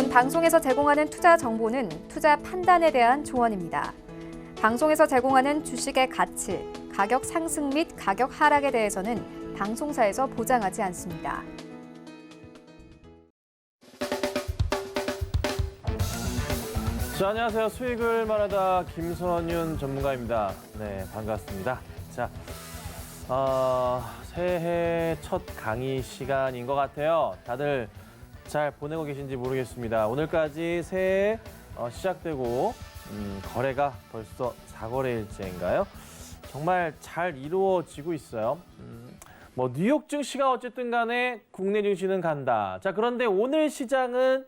본 방송에서 제공하는 투자 정보는 투자 판단에 대한 조언입니다. 방송에서 제공하는 주식의 가치, 가격 상승 및 가격 하락에 대해서는 방송사에서 보장하지 않습니다. 자, 안녕하세요. 수익을 말하다 김선윤 전문가입니다. 네, 반갑습니다. 자, 새해 첫 강의 시간인 것 같아요. 다들 잘 보내고 계신지 모르겠습니다. 오늘까지 새해 시작되고 거래가 벌써 4거래일째인가요? 정말 잘 이루어지고 있어요. 뉴욕 증시가 어쨌든 간에 국내 증시는 간다. 자, 그런데 오늘 시장은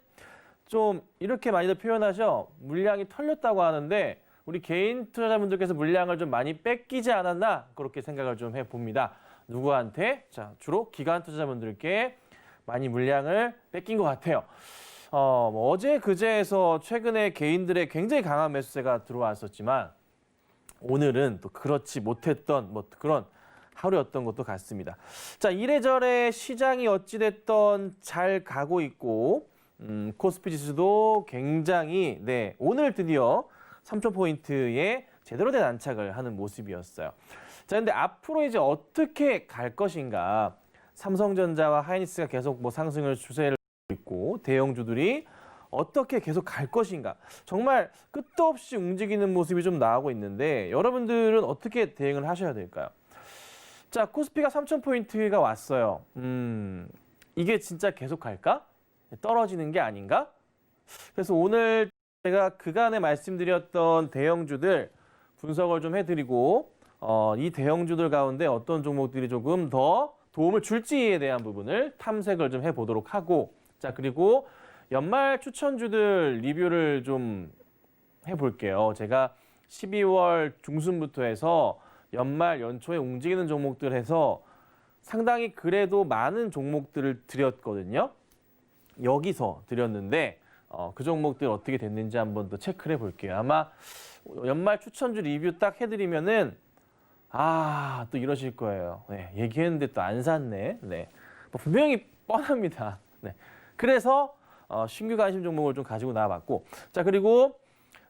좀 이렇게 많이들 표현하죠. 물량이 털렸다고 하는데 우리 개인 투자자분들께서 물량을 좀 많이 뺏기지 않았나 그렇게 생각을 좀 해봅니다. 누구한테? 자, 주로 기관 투자자분들께 많이 물량을 뺏긴 것 같아요. 어제 그제에서 최근에 개인들의 굉장히 강한 매수세가 들어왔었지만 오늘은 또 그렇지 못했던 그런 하루였던 것도 같습니다. 자, 이래저래 시장이 어찌됐던 잘 가고 있고 코스피 지수도 굉장히 오늘 드디어 3,000포인트에 제대로 된 안착을 하는 모습이었어요. 자, 근데 앞으로 이제 어떻게 갈 것인가? 삼성전자와 하이닉스가 계속 상승을 추세를 하고 있고 대형주들이 어떻게 계속 갈 것인가? 정말 끝도 없이 움직이는 모습이 좀 나오고 있는데 여러분들은 어떻게 대응을 하셔야 될까요? 자, 코스피가 3,000포인트가 왔어요. 이게 진짜 계속 갈까? 떨어지는 게 아닌가? 그래서 오늘 제가 그간에 말씀드렸던 대형주들 분석을 좀 해드리고 이 대형주들 가운데 어떤 종목들이 조금 더 도움을 줄지에 대한 부분을 탐색을 좀 해보도록 하고, 자, 그리고 연말 추천주들 리뷰를 좀 해볼게요. 제가 12월 중순부터 해서 연말 연초에 움직이는 종목들 해서 상당히 그래도 많은 종목들을 드렸거든요. 여기서 드렸는데 그 종목들 어떻게 됐는지 한번 더 체크를 해볼게요. 아마 연말 추천주 리뷰 딱 해드리면은 또 이러실 거예요. 네, 얘기했는데 또 안 샀네. 네, 분명히 뻔합니다. 네, 그래서 신규 관심 종목을 좀 가지고 나와봤고, 자, 그리고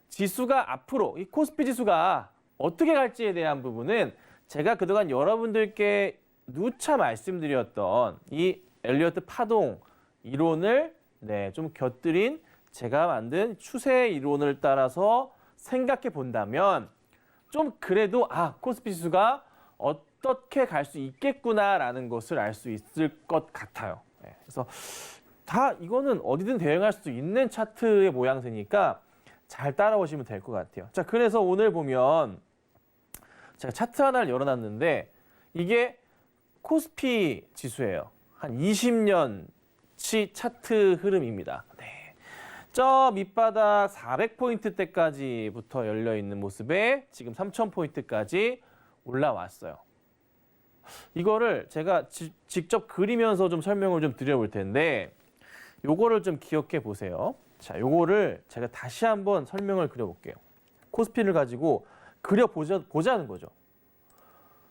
지수가 앞으로 이 코스피 지수가 어떻게 갈지에 대한 부분은 제가 그동안 여러분들께 누차 말씀드렸던 이 엘리어트 파동 이론을 좀 곁들인 제가 만든 추세 이론을 따라서 생각해 본다면 좀 그래도 코스피 지수가 어떻게 갈 수 있겠구나라는 것을 알 수 있을 것 같아요. 그래서 다 이거는 어디든 대응할 수 있는 차트의 모양새니까 잘 따라오시면 될 것 같아요. 자, 그래서 오늘 보면 제가 차트 하나를 열어놨는데 이게 코스피 지수예요. 한 20년치 차트 흐름입니다. 저 밑바닥 400포인트대까지부터 열려있는 모습에 지금 3,000포인트까지 올라왔어요. 이거를 제가 직접 그리면서 좀 설명을 좀 드려볼 텐데 요거를 좀 기억해 보세요. 자, 요거를 제가 다시 한번 설명을 그려볼게요. 코스피를 가지고 그려보자는 거죠.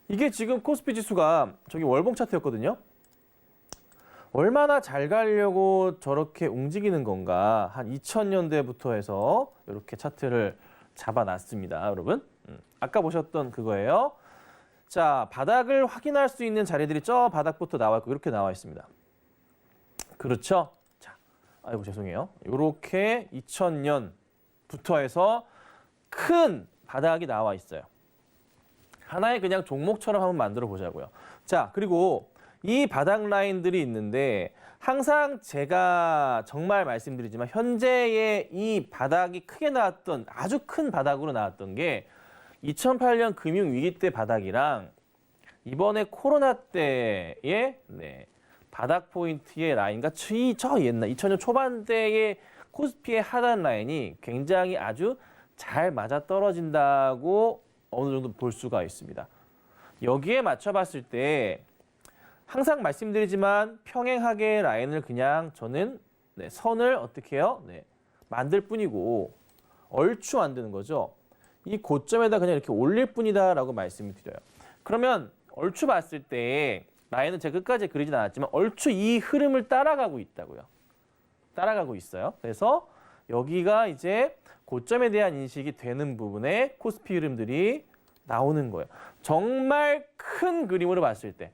이게 지금 코스피 지수가 저기 월봉 차트였거든요. 얼마나 잘 가려고 저렇게 움직이는 건가. 한 2000년대부터 해서 이렇게 차트를 잡아놨습니다, 여러분. 아까 보셨던 그거예요. 자, 바닥을 확인할 수 있는 자리들이 저 바닥부터 나와 있고 이렇게 나와 있습니다. 그렇죠? 자, 아이고 죄송해요. 이렇게 2000년부터 해서 큰 바닥이 나와 있어요. 하나의 그냥 종목처럼 한번 만들어 보자고요. 자, 그리고 이 바닥 라인들이 있는데 항상 제가 정말 말씀드리지만 현재의 이 바닥이 크게 나왔던 아주 큰 바닥으로 나왔던 게 2008년 금융위기 때 바닥이랑 이번에 코로나 때의 바닥 포인트의 라인과 저 옛날 2000년 초반대의 코스피의 하단 라인이 굉장히 아주 잘 맞아떨어진다고 어느 정도 볼 수가 있습니다. 여기에 맞춰봤을 때 항상 말씀드리지만 평행하게 라인을 그냥 저는 선을 어떻게 해요? 만들 뿐이고 얼추 안 되는 거죠. 이 고점에다 그냥 이렇게 올릴 뿐이다라고 말씀을 드려요. 그러면 얼추 봤을 때 라인은 제가 끝까지 그리진 않았지만 얼추 이 흐름을 따라가고 있다고요. 따라가고 있어요. 그래서 여기가 이제 고점에 대한 인식이 되는 부분에 코스피 흐름들이 나오는 거예요. 정말 큰 그림으로 봤을 때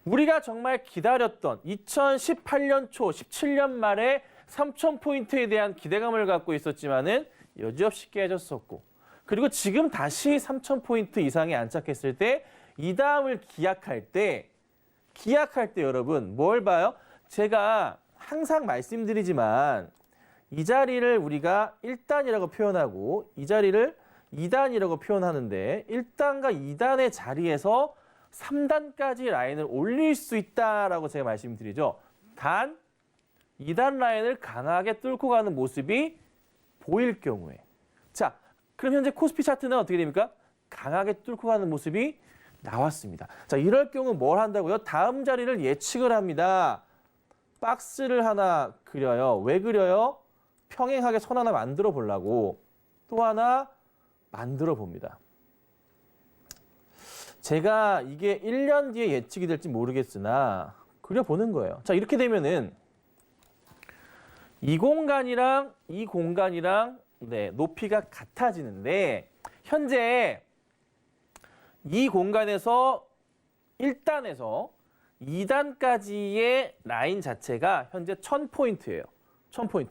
우리가 정말 기다렸던 2018년 초, 17년 말에 3,000포인트에 대한 기대감을 갖고 있었지만은 여지없이 깨졌었고 그리고 지금 다시 3,000포인트 이상에 안착했을 때 이 다음을 기약할 때 여러분 뭘 봐요? 제가 항상 말씀드리지만 이 자리를 우리가 1단이라고 표현하고 이 자리를 2단이라고 표현하는데 1단과 2단의 자리에서 3단까지 라인을 올릴 수 있다라고 제가 말씀드리죠. 단 2단 라인을 강하게 뚫고 가는 모습이 보일 경우에 자, 그럼 현재 코스피 차트는 어떻게 됩니까? 강하게 뚫고 가는 모습이 나왔습니다. 자, 이럴 경우 뭘 한다고요? 다음 자리를 예측을 합니다. 박스를 하나 그려요. 왜 그려요? 평행하게 선 하나 만들어 보려고. 또 하나 만들어 봅니다. 제가 이게 1년 뒤에 예측이 될지 모르겠으나 그려보는 거예요. 자, 이렇게 되면은 이 공간이랑 이 공간이랑 높이가 같아지는데 현재 이 공간에서 1단에서 2단까지의 라인 자체가 현재 1000포인트예요. 1000포인트.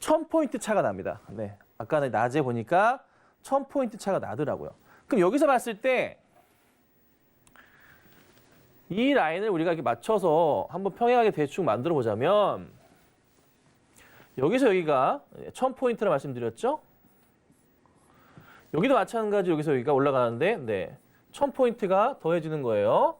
1000포인트 차가 납니다. 네. 아까 낮에 보니까 1000포인트 차가 나더라고요. 그럼 여기서 봤을 때 이 라인을 우리가 이렇게 맞춰서 한번 평행하게 대충 만들어 보자면 여기서 여기가 1000포인트라 말씀드렸죠? 여기도 마찬가지 여기서 여기가 올라가는데 1000포인트가 더해지는 거예요.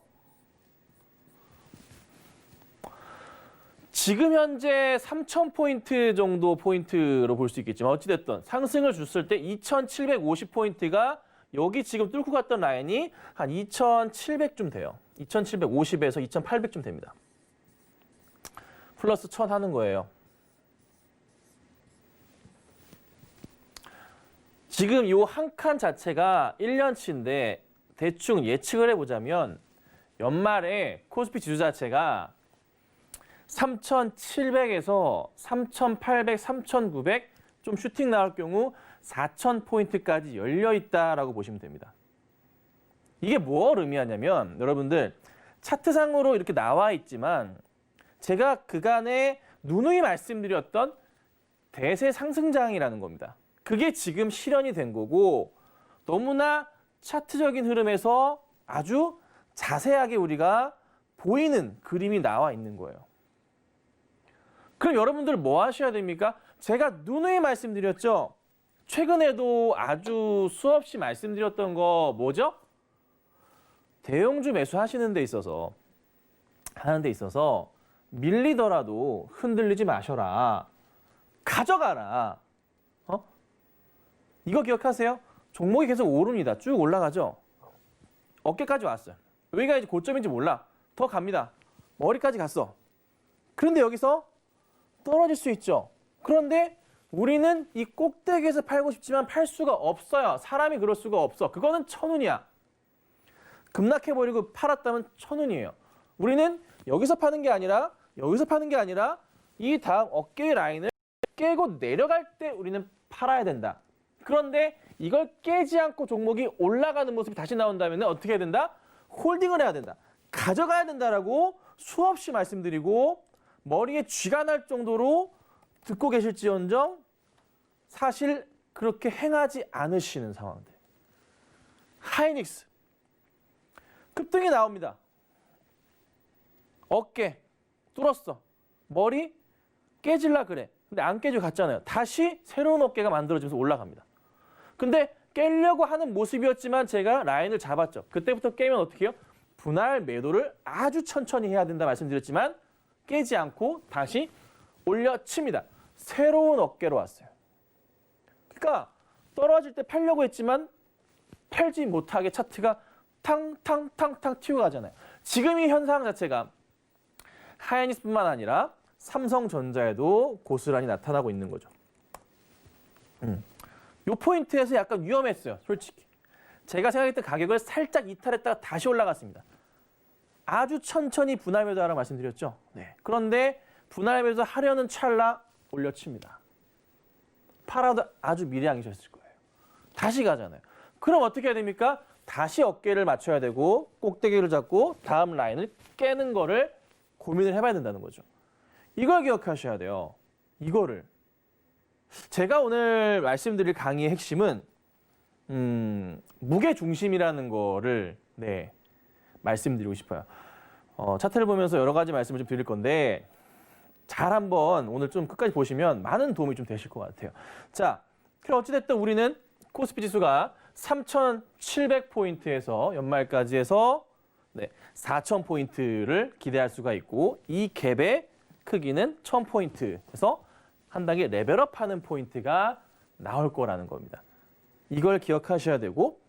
지금 현재 3000포인트 정도 포인트로 볼 수 있겠지만 어찌됐든 상승을 줬을 때 2750포인트가 여기 지금 뚫고 갔던 라인이 한 2700쯤 돼요. 2750에서 2800쯤 됩니다. 플러스 1000 하는 거예요. 지금 이 한 칸 자체가 1년치인데 대충 예측을 해보자면 연말에 코스피 지수 자체가 3,700에서 3,800, 3,900 좀 슈팅 나올 경우 4,000포인트까지 열려있다라고 보시면 됩니다. 이게 뭘 의미하냐면 여러분들 차트상으로 이렇게 나와 있지만 제가 그간에 누누이 말씀드렸던 대세 상승장이라는 겁니다. 그게 지금 실현이 된 거고 너무나 차트적인 흐름에서 아주 자세하게 우리가 보이는 그림이 나와 있는 거예요. 그럼 여러분들 뭐 하셔야 됩니까? 제가 누누이 말씀드렸죠. 최근에도 아주 수없이 말씀드렸던 거 뭐죠? 대형주 매수하시는 데 있어서 하는 데 있어서 밀리더라도 흔들리지 마셔라. 가져가라. 이거 기억하세요? 종목이 계속 오릅니다. 쭉 올라가죠. 어깨까지 왔어요. 여기가 이제 고점인지 몰라. 더 갑니다. 머리까지 갔어. 그런데 여기서 떨어질 수 있죠. 그런데 우리는 이 꼭대기에서 팔고 싶지만 팔 수가 없어요. 사람이 그럴 수가 없어. 그거는 천운이야. 급락해버리고 팔았다면 천운이에요. 우리는 여기서 파는 게 아니라 이 다음 어깨의 라인을 깨고 내려갈 때 우리는 팔아야 된다. 그런데 이걸 깨지 않고 종목이 올라가는 모습이 다시 나온다면 어떻게 해야 된다? 홀딩을 해야 된다. 가져가야 된다라고 수없이 말씀드리고 머리에 쥐가 날 정도로 듣고 계실지언정 사실 그렇게 행하지 않으시는 상황들. 하이닉스 급등이 나옵니다. 어깨 뚫었어. 머리 깨질라 그래. 근데 안 깨지고 갔잖아요. 다시 새로운 어깨가 만들어지면서 올라갑니다. 근데 깨려고 하는 모습이었지만 제가 라인을 잡았죠. 그때부터 깨면 어떻게 해요? 분할 매도를 아주 천천히 해야 된다 말씀드렸지만 깨지 않고 다시 올려칩니다. 새로운 어깨로 왔어요. 그러니까 떨어질 때 팔려고 했지만 팔지 못하게 차트가 탕탕탕탕 튀고 가잖아요. 지금 이 현상 자체가 하이닉스뿐만 아니라 삼성전자에도 고스란히 나타나고 있는 거죠. 이 포인트에서 약간 위험했어요. 솔직히. 제가 생각했던 가격을 살짝 이탈했다가 다시 올라갔습니다. 아주 천천히 분할 매도하라고 말씀드렸죠. 네. 그런데 분할 매수하려는 찰나 올려칩니다. 팔아도 아주 미래양이셨을 거예요. 다시 가잖아요. 그럼 어떻게 해야 됩니까? 다시 어깨를 맞춰야 되고 꼭대기를 잡고 다음 라인을 깨는 거를 고민을 해봐야 된다는 거죠. 이걸 기억하셔야 돼요. 이거를. 제가 오늘 말씀드릴 강의의 핵심은 무게 중심이라는 거를 말씀드리고 싶어요. 차트를 보면서 여러 가지 말씀을 좀 드릴 건데 잘 한번 오늘 좀 끝까지 보시면 많은 도움이 좀 되실 것 같아요. 자, 그럼 어찌됐든 우리는 코스피 지수가 3,700포인트에서 연말까지 해서 4,000포인트를 기대할 수가 있고 이 갭의 크기는 1,000포인트에서 한 단계 레벨업하는 포인트가 나올 거라는 겁니다. 이걸 기억하셔야 되고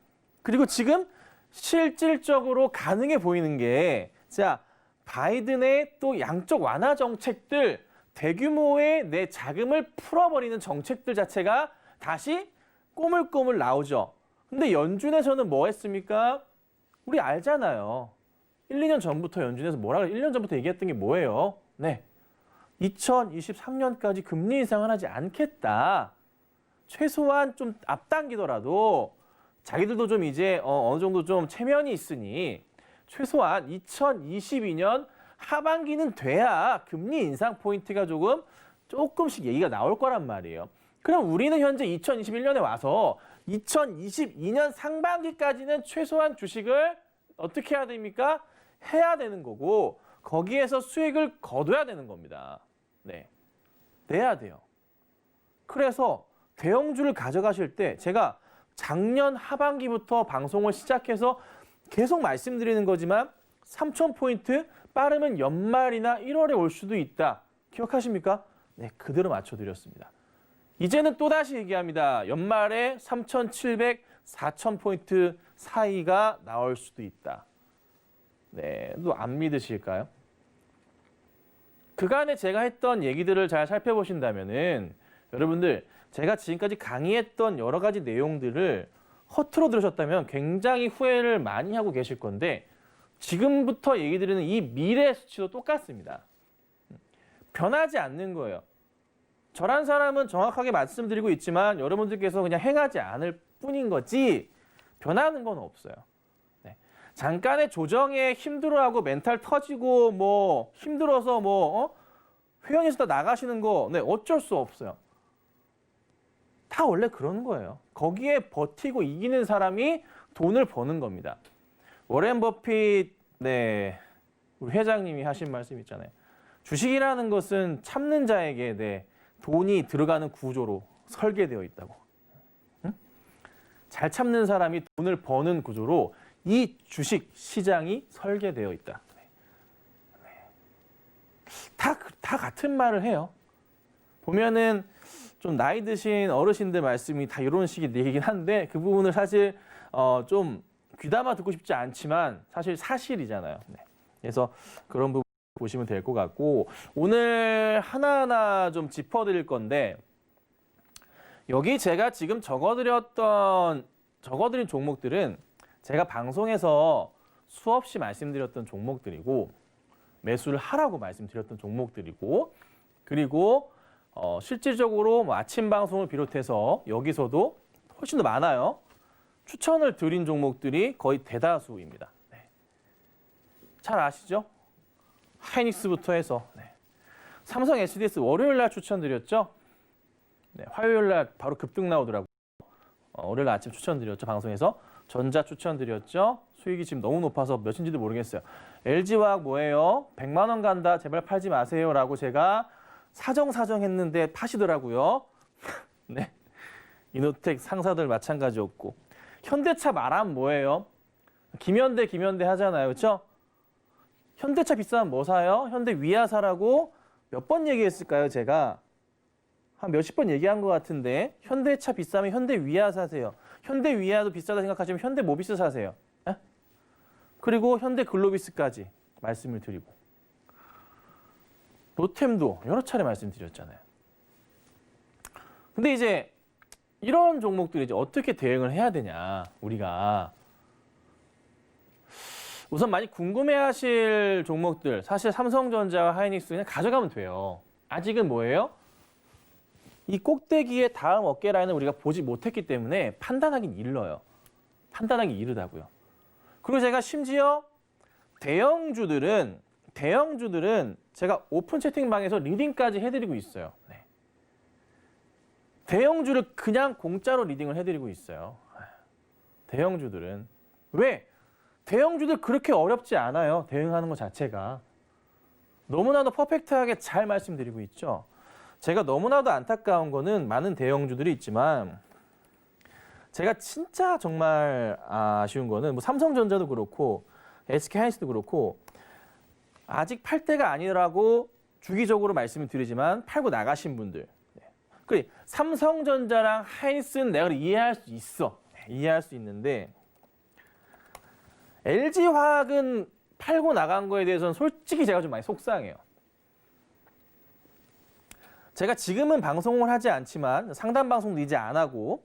그리고 지금 실질적으로 가능해 보이는 게 자, 바이든의 또 양적 완화 정책들 대규모의 내 자금을 풀어버리는 정책들 자체가 다시 꼬물꼬물 나오죠. 근데 연준에서는 뭐 했습니까? 우리 알잖아요. 1, 2년 전부터 연준에서 뭐라 그래? 1년 전부터 얘기했던 게 뭐예요? 2023년까지 금리 인상을 하지 않겠다. 최소한 좀 앞당기더라도 자기들도 좀 이제 어느 정도 좀 체면이 있으니 최소한 2022년 하반기는 돼야 금리 인상 포인트가 조금씩 얘기가 나올 거란 말이에요. 그럼 우리는 현재 2021년에 와서 2022년 상반기까지는 최소한 주식을 어떻게 해야 됩니까? 해야 되는 거고 거기에서 수익을 거둬야 되는 겁니다. 내야 돼요. 그래서 대형주를 가져가실 때 제가 작년 하반기부터 방송을 시작해서 계속 말씀드리는 거지만 3,000포인트 빠르면 연말이나 1월에 올 수도 있다. 기억하십니까? 그대로 맞춰드렸습니다. 이제는 또다시 얘기합니다. 연말에 3,700, 4,000포인트 사이가 나올 수도 있다. 또 안 믿으실까요? 그간에 제가 했던 얘기들을 잘 살펴보신다면은 여러분들 제가 지금까지 강의했던 여러 가지 내용들을 허투루 들으셨다면 굉장히 후회를 많이 하고 계실 건데 지금부터 얘기 드리는 이 미래 수치도 똑같습니다. 변하지 않는 거예요. 저란 사람은 정확하게 말씀드리고 있지만 여러분들께서 그냥 행하지 않을 뿐인 거지 변하는 건 없어요. 잠깐의 조정에 힘들어하고 멘탈 터지고 뭐 힘들어서 회원에서 나가시는 거 어쩔 수 없어요. 다 원래 그런 거예요. 거기에 버티고 이기는 사람이 돈을 버는 겁니다. 워렌 버핏 우리 회장님이 하신 말씀 있잖아요. 주식이라는 것은 참는 자에게 돈이 들어가는 구조로 설계되어 있다고. 응? 잘 참는 사람이 돈을 버는 구조로 이 주식 시장이 설계되어 있다. 다 같은 말을 해요. 보면은 좀 나이 드신 어르신들 말씀이 다 이런 식의 얘기긴 한데 그 부분을 사실 좀 귀담아 듣고 싶지 않지만 사실 사실이잖아요. 그래서 그런 부분 보시면 될 것 같고 오늘 하나하나 좀 짚어드릴 건데 여기 제가 지금 적어드린 종목들은 제가 방송에서 수없이 말씀드렸던 종목들이고 매수를 하라고 말씀드렸던 종목들이고 그리고 실질적으로 아침 방송을 비롯해서 여기서도 훨씬 더 많아요. 추천을 드린 종목들이 거의 대다수입니다. 잘 아시죠? 하이닉스부터 해서 삼성 SDS 월요일 날 추천드렸죠? 화요일 날 바로 급등 나오더라고요. 월요일 날 아침 추천드렸죠, 방송에서. 전자 추천드렸죠. 수익이 지금 너무 높아서 몇인지도 모르겠어요. LG화학 뭐예요? 100만 원 간다. 제발 팔지 마세요라고 제가 사정했는데 파시더라고요. 이노텍 상사들 마찬가지였고. 현대차 말하면 뭐예요? 김현대 하잖아요. 그렇죠? 현대차 비싸면 뭐 사요? 현대 위아 사라고 몇 번 얘기했을까요, 제가? 한 몇십 번 얘기한 것 같은데 현대차 비싸면 현대 위아 사세요. 현대 위아도 비싸다 생각하시면 현대 모비스 사세요. 그리고 현대 글로비스까지 말씀을 드리고 로템도 여러 차례 말씀드렸잖아요. 근데 이제 이런 종목들이 이제 어떻게 대응을 해야 되냐 우리가 우선 많이 궁금해하실 종목들 사실 삼성전자와 하이닉스 그냥 가져가면 돼요. 아직은 뭐예요? 이 꼭대기의 다음 어깨 라인을 우리가 보지 못했기 때문에 판단하긴 일러요. 판단하기 이르다고요. 그리고 제가 심지어 대형주들은 제가 오픈 채팅방에서 리딩까지 해드리고 있어요. 네. 대형주를 그냥 공짜로 리딩을 해드리고 있어요. 대형주들은. 왜? 대형주들 그렇게 어렵지 않아요. 대응하는 것 자체가. 너무나도 퍼펙트하게 잘 말씀드리고 있죠. 제가 너무나도 안타까운 거는 많은 대형주들이 있지만 제가 진짜 정말 아쉬운 거는 뭐 삼성전자도 그렇고 SK하이닉스도 그렇고 아직 팔 때가 아니라고 주기적으로 말씀을 드리지만 팔고 나가신 분들. 그래, 삼성전자랑 하이닉스는 내가 이해할 수 있어. 이해할 수 있는데 LG화학은 팔고 나간 거에 대해서는 솔직히 제가 좀 많이 속상해요. 제가 지금은 방송을 하지 않지만 상담 방송도 이제 안 하고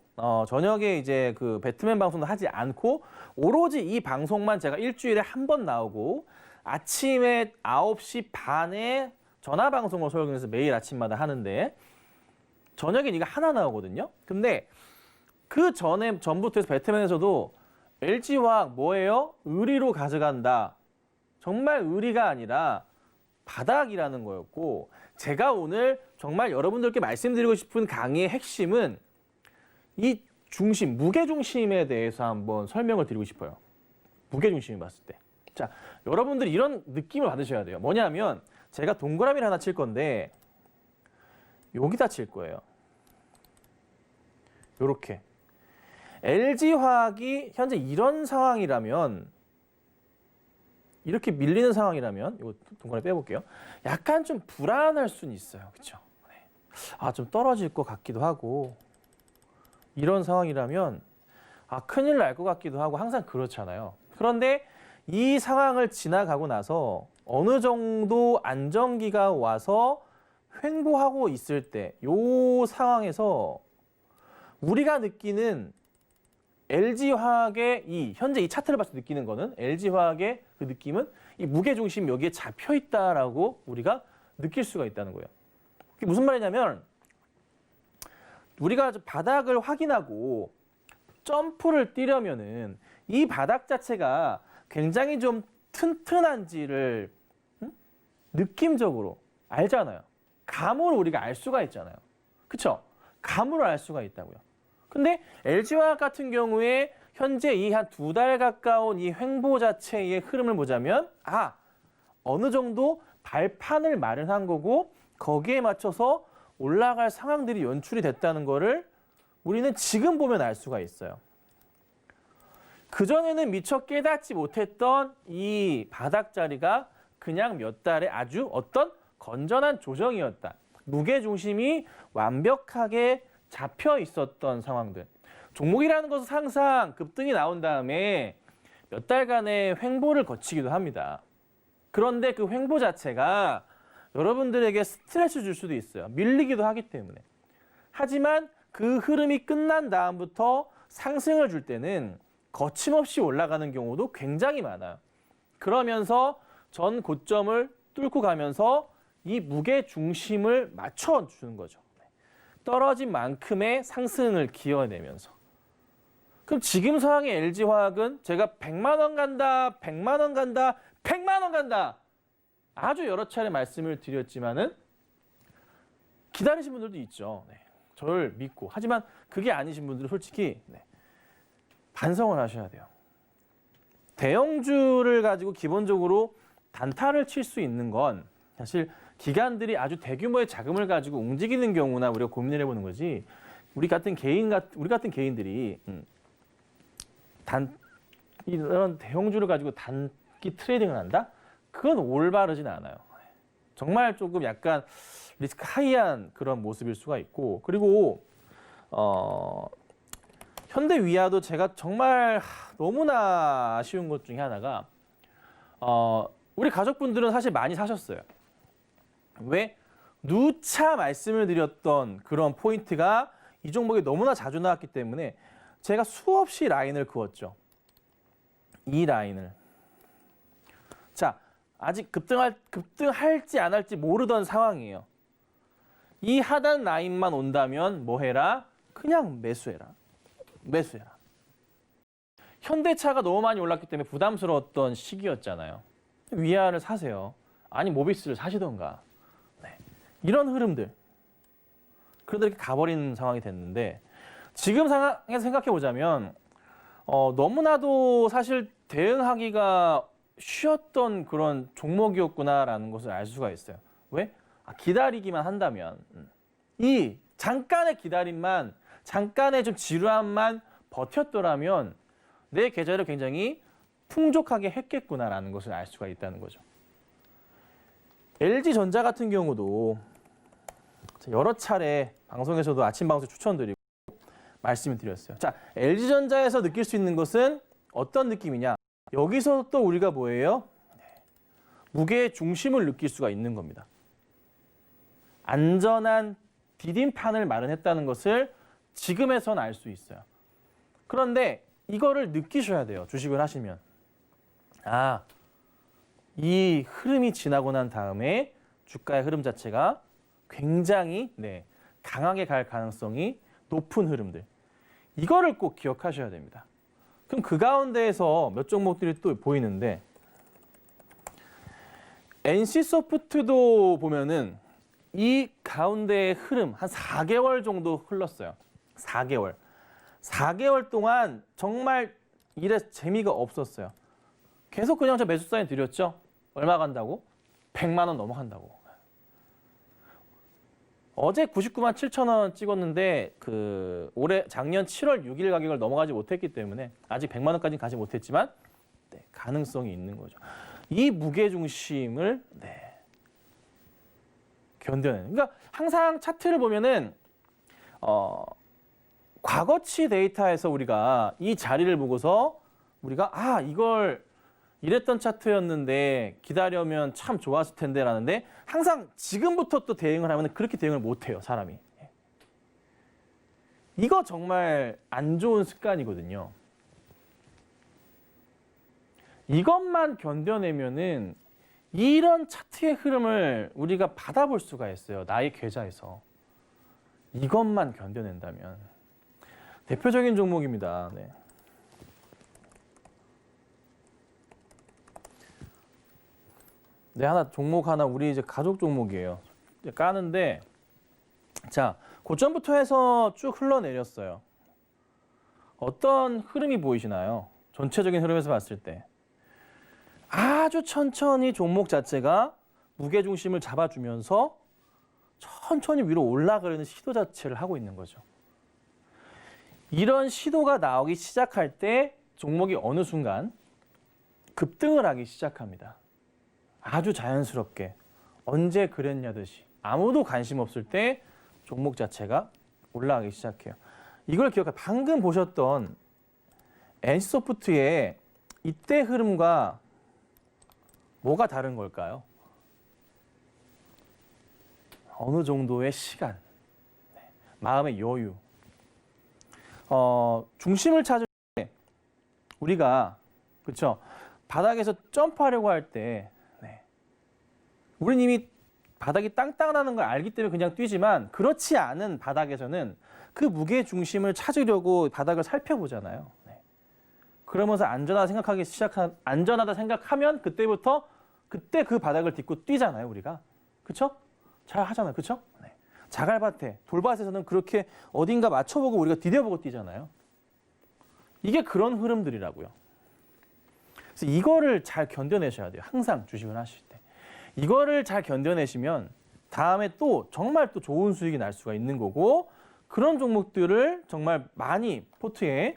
저녁에 이제 그 배트맨 방송도 하지 않고 오로지 이 방송만 제가 일주일에 한 번 나오고 아침에 9시 반에 전화 방송을 소용해서 매일 아침마다 하는데 저녁에 이거 하나 나오거든요. 근데 그 전부터 해서 배트맨에서도 LG화학 뭐예요? 의리로 가져간다. 정말 의리가 아니라 바닥이라는 거였고 제가 오늘 정말 여러분들께 말씀드리고 싶은 강의의 핵심은 이 중심, 무게중심에 대해서 한번 설명을 드리고 싶어요. 무게중심을 봤을 때. 자, 여러분들이 이런 느낌을 받으셔야 돼요. 뭐냐면 제가 동그라미를 하나 칠 건데 여기다 칠 거예요. 요렇게. LG화학이 현재 이런 상황이라면 이렇게 밀리는 상황이라면 이거 동그라미 빼볼게요. 약간 좀 불안할 수는 있어요. 그렇죠? 아, 좀 떨어질 것 같기도 하고 이런 상황이라면 큰일 날 것 같기도 하고 항상 그렇잖아요. 그런데 이 상황을 지나가고 나서 어느 정도 안정기가 와서 횡보하고 있을 때 이 상황에서 우리가 느끼는 LG화학의 현재 이 차트를 봤을 때 느끼는 거는 LG화학의 그 느낌은 이 무게중심이 여기에 잡혀 있다라고 우리가 느낄 수가 있다는 거예요. 그게 무슨 말이냐면 우리가 바닥을 확인하고 점프를 뛰려면은 이 바닥 자체가 굉장히 좀 튼튼한지를 느낌적으로 알잖아요. 감으로 우리가 알 수가 있잖아요. 그렇죠? 감으로 알 수가 있다고요. 근데 LG화학 같은 경우에 현재 이 한 2달 가까운 이 횡보 자체의 흐름을 보자면 어느 정도 발판을 마련한 거고 거기에 맞춰서 올라갈 상황들이 연출이 됐다는 거를 우리는 지금 보면 알 수가 있어요. 그전에는 미처 깨닫지 못했던 이 바닥 자리가 그냥 몇 달의 아주 어떤 건전한 조정이었다. 무게중심이 완벽하게 잡혀 있었던 상황들. 종목이라는 것은 항상 급등이 나온 다음에 몇 달간의 횡보를 거치기도 합니다. 그런데 그 횡보 자체가 여러분들에게 스트레스 줄 수도 있어요. 밀리기도 하기 때문에. 하지만 그 흐름이 끝난 다음부터 상승을 줄 때는 거침없이 올라가는 경우도 굉장히 많아요. 그러면서 전 고점을 뚫고 가면서 이 무게 중심을 맞춰주는 거죠. 떨어진 만큼의 상승을 기어내면서. 그럼 지금 상황의 LG화학은 제가 100만 원 간다, 100만 원 간다, 100만 원 간다. 아주 여러 차례 말씀을 드렸지만은 기다리신 분들도 있죠. 저를 믿고. 하지만 그게 아니신 분들은 솔직히 반성을 하셔야 돼요. 대형주를 가지고 기본적으로 단타를 칠 수 있는 건 사실 기관들이 아주 대규모의 자금을 가지고 움직이는 경우나 우리가 고민을 해보는 거지. 우리 같은 개인들이 이런 대형주를 가지고 단기 트레이딩을 한다? 그건 올바르진 않아요. 정말 조금 약간 리스크 하이한 그런 모습일 수가 있고, 그리고 현대위아도 제가 정말 너무나 아쉬운 것 중에 하나가 우리 가족분들은 사실 많이 사셨어요. 왜? 누차 말씀을 드렸던 그런 포인트가 이 종목에 너무나 자주 나왔기 때문에 제가 수없이 라인을 그었죠. 이 라인을. 아직 급등할지 안 할지 모르던 상황이에요. 이 하단 라인만 온다면 뭐 해라? 그냥 매수해라. 매수해라. 현대차가 너무 많이 올랐기 때문에 부담스러웠던 시기였잖아요. 위아를 사세요. 아니 모비스를 사시던가. 네. 이런 흐름들. 그러다 이렇게 가버리는 상황이 됐는데 지금 상황에서 생각해 보자면 너무나도 사실 대응하기가 쉬웠던 그런 종목이었구나라는 것을 알 수가 있어요. 왜? 기다리기만 한다면 이 잠깐의 기다림만 잠깐의 좀 지루함만 버텼더라면 내 계좌를 굉장히 풍족하게 했겠구나라는 것을 알 수가 있다는 거죠. LG전자 같은 경우도 여러 차례 방송에서도 아침 방송 추천드리고 말씀을 드렸어요. 자, LG전자에서 느낄 수 있는 것은 어떤 느낌이냐? 여기서 또 우리가 뭐예요? 무게의 중심을 느낄 수가 있는 겁니다. 안전한 디딤판을 마련했다는 것을 지금에선 알 수 있어요. 그런데 이거를 느끼셔야 돼요. 주식을 하시면. 이 흐름이 지나고 난 다음에 주가의 흐름 자체가 굉장히 강하게 갈 가능성이 높은 흐름들. 이거를 꼭 기억하셔야 됩니다. 그럼 그 가운데에서 몇 종목들이 또 보이는데 NC소프트도 보면은 이 가운데의 흐름 한 4개월 정도 흘렀어요. 4개월. 4개월 동안 정말 일에 재미가 없었어요. 계속 그냥 저 매수 사인 드렸죠. 얼마 간다고? 100만 원 넘어간다고. 어제 99만 7천 원 찍었는데 올해 작년 7월 6일 가격을 넘어가지 못했기 때문에 아직 100만 원까지는 가지 못했지만 가능성이 있는 거죠. 이 무게 중심을 견뎌내는. 그러니까 항상 차트를 보면은 과거치 데이터에서 우리가 이 자리를 보고서 우리가 이걸 이랬던 차트였는데 기다려면 참 좋았을 텐데 라는데 항상 지금부터 또 대응을 하면 그렇게 대응을 못 해요, 사람이. 이거 정말 안 좋은 습관이거든요. 이것만 견뎌내면은 이런 차트의 흐름을 우리가 받아볼 수가 있어요. 나의 계좌에서. 이것만 견뎌낸다면. 대표적인 종목입니다. 종목 하나 우리 이제 가족 종목이에요. 까는데 자, 고점부터 해서 쭉 흘러내렸어요. 어떤 흐름이 보이시나요? 전체적인 흐름에서 봤을 때. 아주 천천히 종목 자체가 무게중심을 잡아주면서 천천히 위로 올라가려는 시도 자체를 하고 있는 거죠. 이런 시도가 나오기 시작할 때 종목이 어느 순간 급등을 하기 시작합니다. 아주 자연스럽게 언제 그랬냐듯이 아무도 관심 없을 때 종목 자체가 올라가기 시작해요. 이걸 기억해. 방금 보셨던 NC소프트의 이때 흐름과 뭐가 다른 걸까요? 어느 정도의 시간, 마음의 여유. 중심을 찾을 때 우리가 그렇죠? 바닥에서 점프하려고 할 때 우리는 이미 바닥이 땅땅하는 걸 알기 때문에 그냥 뛰지만 그렇지 않은 바닥에서는 그 무게 중심을 찾으려고 바닥을 살펴보잖아요. 그러면서 안전하다 생각하면 그때부터 그때 그 바닥을 딛고 뛰잖아요, 우리가. 그렇죠? 잘 하잖아요. 그렇죠? 자갈밭에, 돌밭에서는 그렇게 어딘가 맞춰보고 우리가 디뎌보고 뛰잖아요. 이게 그런 흐름들이라고요. 그래서 이거를 잘 견뎌내셔야 돼요. 항상 주식을 하실 때. 이거를 잘 견뎌내시면 다음에 또 정말 또 좋은 수익이 날 수가 있는 거고 그런 종목들을 정말 많이 포트에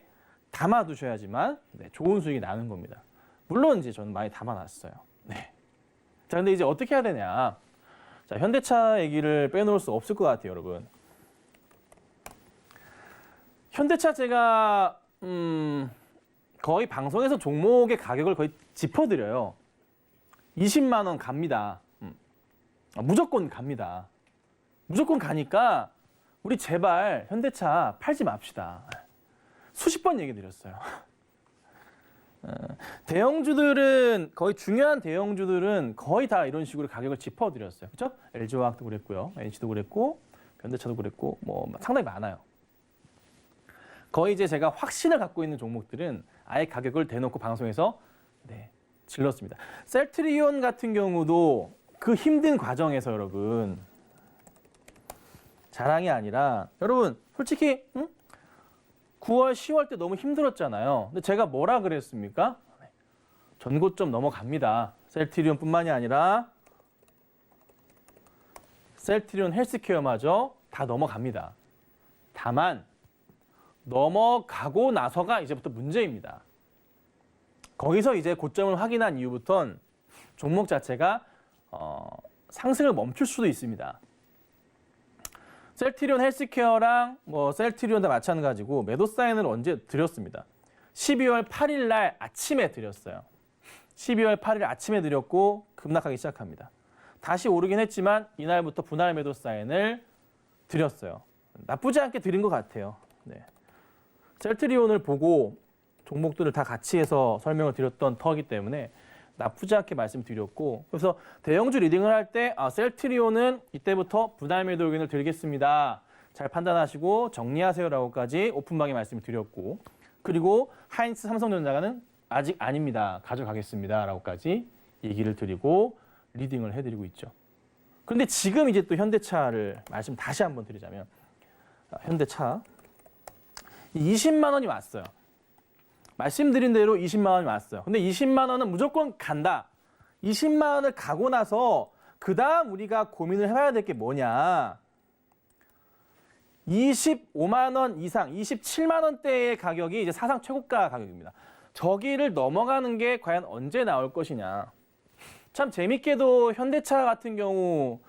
담아두셔야지만 좋은 수익이 나는 겁니다. 물론 이제 저는 많이 담아놨어요. 자, 근데 이제 어떻게 해야 되냐? 자, 현대차 얘기를 빼놓을 수 없을 것 같아요, 여러분. 현대차 제가 거의 방송에서 종목의 가격을 거의 짚어드려요. 20만 원 갑니다. 무조건 갑니다. 무조건 가니까 우리 제발 현대차 팔지 맙시다. 수십 번 얘기 드렸어요. 대형주들은 거의 중요한 대형주들은 거의 다 이런 식으로 가격을 짚어드렸어요. 그렇죠? LG화학도 그랬고요. NC도 그랬고 현대차도 그랬고 뭐 상당히 많아요. 거의 이제 제가 확신을 갖고 있는 종목들은 아예 가격을 대놓고 방송에서 질렀습니다. 셀트리온 같은 경우도 그 힘든 과정에서 여러분 자랑이 아니라 여러분 솔직히 9월, 10월 때 너무 힘들었잖아요. 근데 제가 뭐라 그랬습니까? 전고점 넘어갑니다. 셀트리온뿐만이 아니라 셀트리온 헬스케어마저 다 넘어갑니다. 다만 넘어가고 나서가 이제부터 문제입니다. 거기서 이제 고점을 확인한 이후부터는 종목 자체가 상승을 멈출 수도 있습니다. 셀트리온 헬스케어랑 셀트리온도 마찬가지고 매도 사인을 언제 드렸습니다. 12월 8일 날 아침에 드렸어요. 12월 8일 아침에 드렸고 급락하기 시작합니다. 다시 오르긴 했지만 이날부터 분할 매도 사인을 드렸어요. 나쁘지 않게 드린 것 같아요. 셀트리온을 보고 종목들을 다 같이 해서 설명을 드렸던 터이기 때문에 나쁘지 않게 말씀드렸고 그래서 대형주 리딩을 할 때 셀트리온은 이때부터 분할 매도 의견을 드리겠습니다. 잘 판단하시고 정리하세요라고까지 오픈방에 말씀드렸고 그리고 하이닉스 삼성전자는 아직 아닙니다. 가져가겠습니다라고까지 얘기를 드리고 리딩을 해드리고 있죠. 그런데 지금 이제 또 현대차를 말씀 다시 한번 드리자면 현대차 20만 원이 왔어요. 말씀드린 대로 20만 원이 왔어요. 근데 20만 원은 무조건 간다. 20만 원을 가고 나서 그 다음 우리가 고민을 해봐야 될 게 뭐냐. 25만 원 이상, 27만 원대의 가격이 이제 사상 최고가 가격입니다. 저기를 넘어가는 게 과연 언제 나올 것이냐. 참 재밌게도 현대차 같은 경우